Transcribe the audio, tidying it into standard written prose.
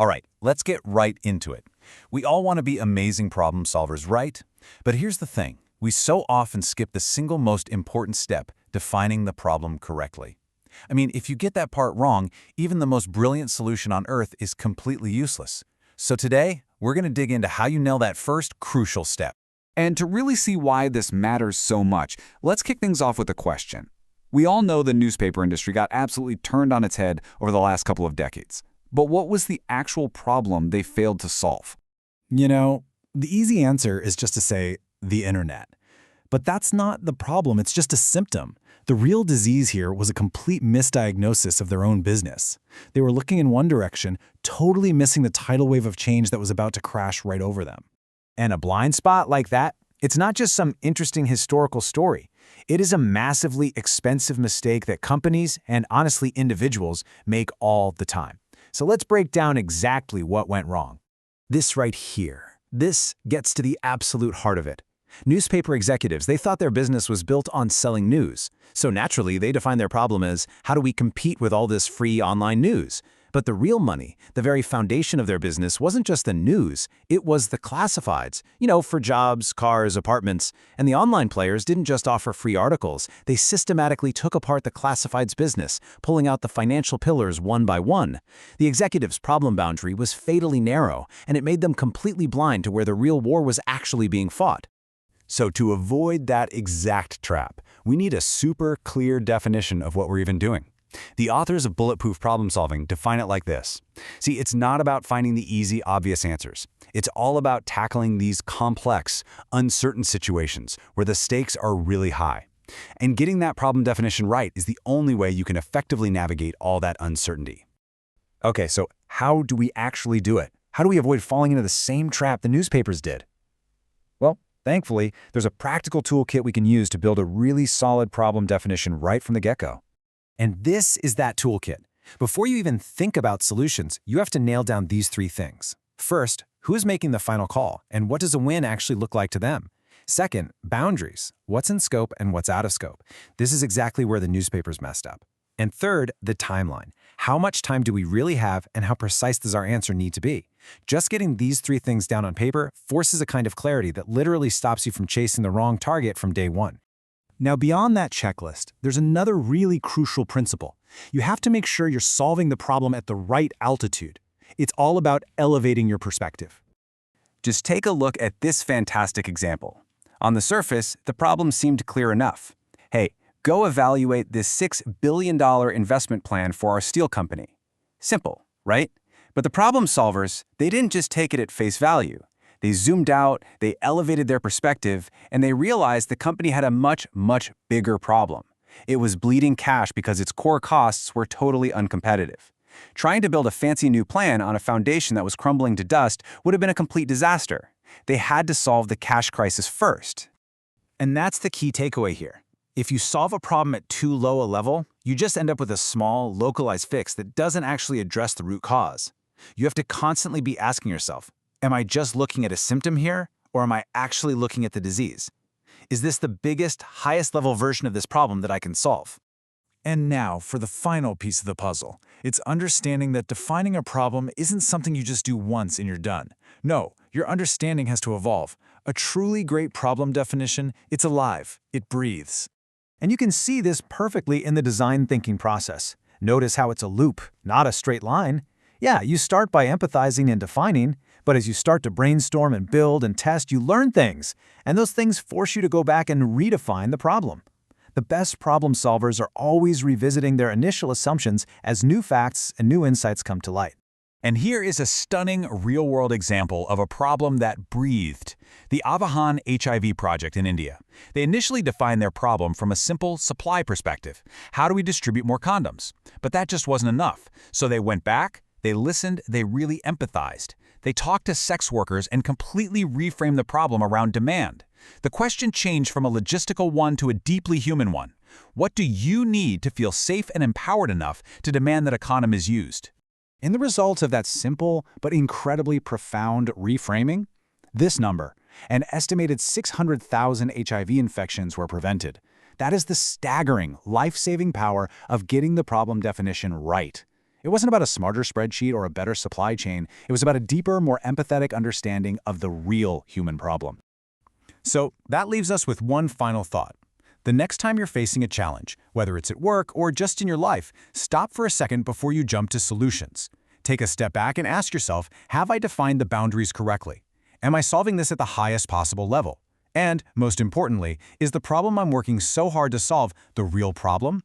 All right, let's get right into it. We all want to be amazing problem solvers, right? But here's the thing. We so often skip the single most important step, defining the problem correctly. I mean, if you get that part wrong, even the most brilliant solution on Earth is completely useless. So today, we're going to dig into how you nail that first crucial step. And to really see why this matters so much, let's kick things off with a question. We all know the newspaper industry got absolutely turned on its head over the last couple of decades. But what was the actual problem they failed to solve? You know, the easy answer is just to say the internet. But that's not the problem, it's just a symptom. The real disease here was a complete misdiagnosis of their own business. They were looking in one direction, totally missing the tidal wave of change that was about to crash right over them. And a blind spot like that, it's not just some interesting historical story. It is a massively expensive mistake that companies and, honestly, individuals make all the time. So let's break down exactly what went wrong. This right here, this gets to the absolute heart of it. Newspaper executives, they thought their business was built on selling news. So naturally, they defined their problem as, how do we compete with all this free online news? But the real money, the very foundation of their business, wasn't just the news, it was the classifieds, for jobs, cars, apartments. And the online players didn't just offer free articles, they systematically took apart the classifieds business, pulling out the financial pillars one by one. The executives' problem boundary was fatally narrow, and it made them completely blind to where the real war was actually being fought. So to avoid that exact trap, we need a super clear definition of what we're even doing. The authors of Bulletproof Problem Solving define it like this. See, it's not about finding the easy, obvious answers. It's all about tackling these complex, uncertain situations where the stakes are really high. And getting that problem definition right is the only way you can effectively navigate all that uncertainty. Okay, so how do we actually do it? How do we avoid falling into the same trap the newspapers did? Well, thankfully, there's a practical toolkit we can use to build a really solid problem definition right from the get-go. And this is that toolkit. Before you even think about solutions, you have to nail down these three things. First, who's making the final call, and what does a win actually look like to them? Second, boundaries. What's in scope and what's out of scope? This is exactly where the newspapers messed up. And third, the timeline. How much time do we really have, and how precise does our answer need to be? Just getting these three things down on paper forces a kind of clarity that literally stops you from chasing the wrong target from day one. Now, beyond that checklist, there's another really crucial principle. You have to make sure you're solving the problem at the right altitude. It's all about elevating your perspective. Just take a look at this fantastic example. On the surface, the problem seemed clear enough. Hey, go evaluate this $6 billion investment plan for our steel company. Simple, right? But the problem solvers, they didn't just take it at face value. They zoomed out, they elevated their perspective, and they realized the company had a much, much bigger problem. It was bleeding cash because its core costs were totally uncompetitive. Trying to build a fancy new plan on a foundation that was crumbling to dust would have been a complete disaster. They had to solve the cash crisis first. And that's the key takeaway here. If you solve a problem at too low a level, you just end up with a small, localized fix that doesn't actually address the root cause. You have to constantly be asking yourself, am I just looking at a symptom here, or am I actually looking at the disease? Is this the biggest, highest level version of this problem that I can solve? And now for the final piece of the puzzle. It's understanding that defining a problem isn't something you just do once and you're done. No, your understanding has to evolve. A truly great problem definition, it's alive, it breathes. And you can see this perfectly in the design thinking process. Notice how it's a loop, not a straight line. Yeah, you start by empathizing and defining, but as you start to brainstorm and build and test, you learn things, and those things force you to go back and redefine the problem. The best problem solvers are always revisiting their initial assumptions as new facts and new insights come to light. And here is a stunning real-world example of a problem that breathed. The Avahan HIV project in India. They initially defined their problem from a simple supply perspective. How do we distribute more condoms? But that just wasn't enough. So they went back, they listened, they really empathized. They talked to sex workers and completely reframed the problem around demand. The question changed from a logistical one to a deeply human one. What do you need to feel safe and empowered enough to demand that a condom is used? In the result of that simple but incredibly profound reframing, this number, an estimated 600,000 HIV infections were prevented. That is the staggering, life-saving power of getting the problem definition right. It wasn't about a smarter spreadsheet or a better supply chain. It was about a deeper, more empathetic understanding of the real human problem. So that leaves us with one final thought. The next time you're facing a challenge, whether it's at work or just in your life, stop for a second before you jump to solutions. Take a step back and ask yourself, have I defined the boundaries correctly? Am I solving this at the highest possible level? And, most importantly, is the problem I'm working so hard to solve the real problem